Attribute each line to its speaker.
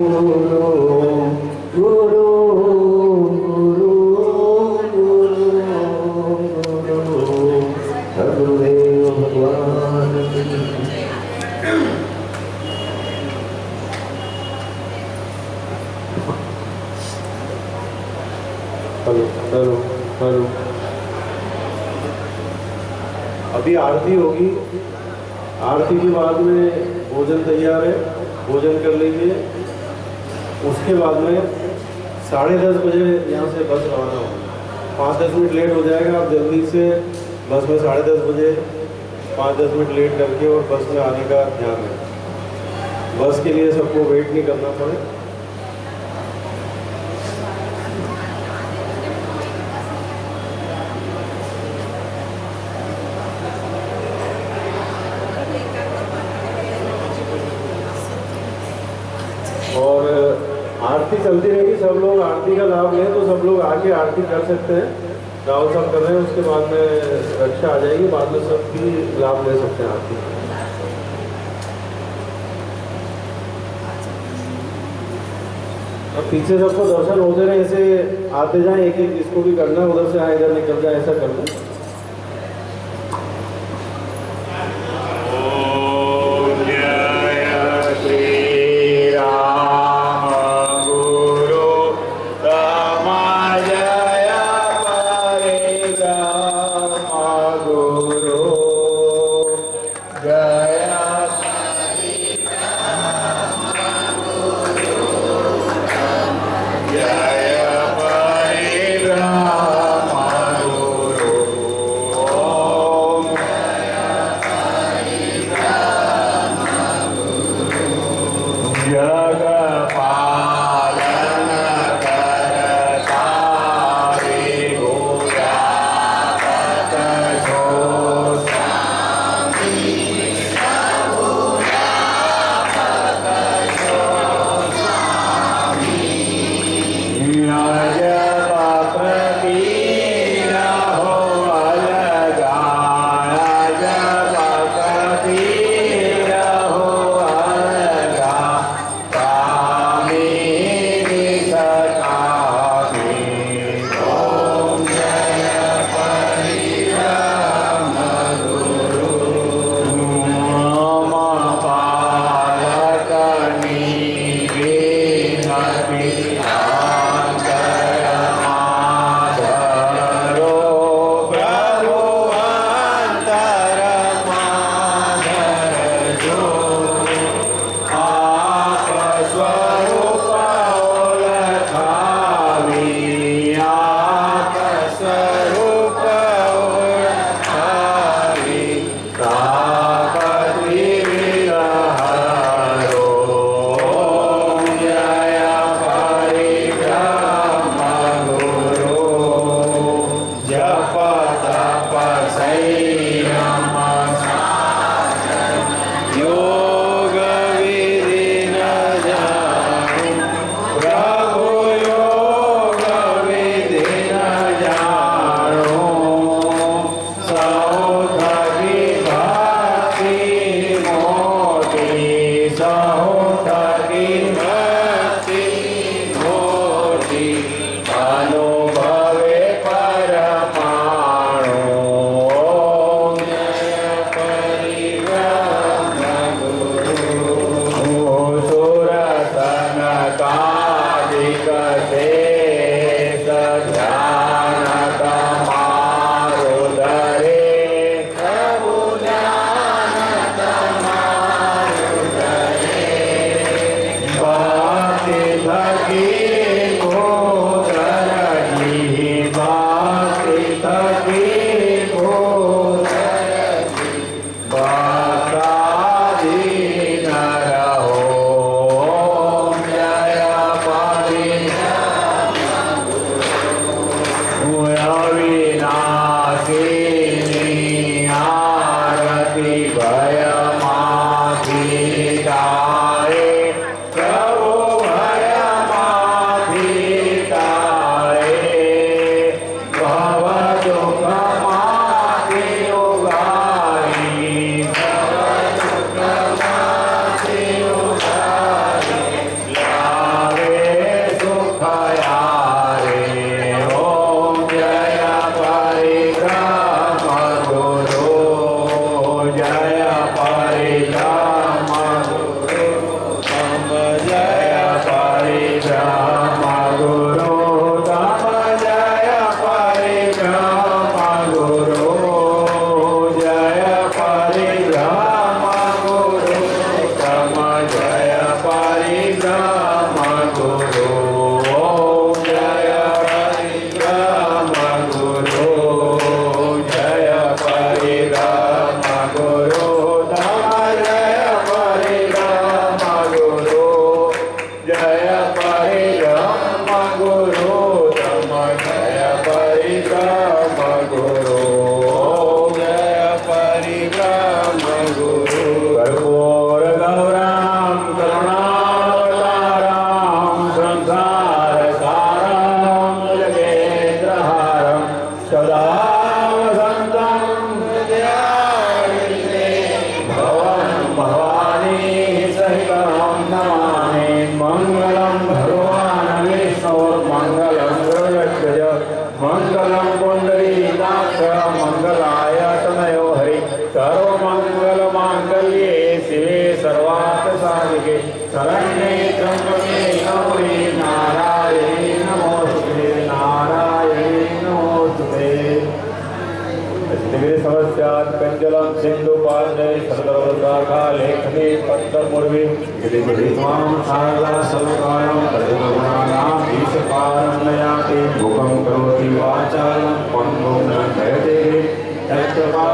Speaker 1: Hello hello. अभी आरती होगी, आरती के बाद में भोजन तैयार है, भोजन कर लीजिए। उसके बाद में 10:30 बजे यहाँ से बस रवाना होगी। 5-10 मिनट लेट हो जाएगा, आप जल्दी से बस में 10:30 बजे 5-10 मिनट लेट करके और बस में आने का ध्यान रखें। बस के लिए सबको वेट नहीं करना पड़े। और आरती चलती रहेगी, सब लोग आरती का लाभ लें तो सब लोग आके आरती कर सकते हैं। राहुल साहब कर रहे हैं, उसके बाद में रक्षा आ जाएगी, बाद में सब भी लाभ ले सकते हैं आरती। अब पीछे सबको दर्शन होते रहे, ऐसे आते जाएं, एक एक जिसको भी करना है उधर से आए इधर निकल जाए, ऐसा कर लें।
Speaker 2: नमामि मंगलम भगवान विष्णु मंगलम गरुड़ध्वज मंगलम पुंडरीकाक्ष मंगलाय तनयो हरि सर्वमंगल मांगल्ये शिवे सर्वार्थ साधिके शरण्ये त्र्यंबके गौरी नारायणी नमोस्तुते नारायणी नमोस्तुते। दिव्य समस्यात् कंजलम सिंधु पांडे सर्वशाखा लेखनी पद्मपूर्वी गिरिगिरित्वां शारदा सर्वकालं तदुगुणानां ईशकारं नयाति मुखं करोति वाचालं पंगुं न कहते तत्कृपा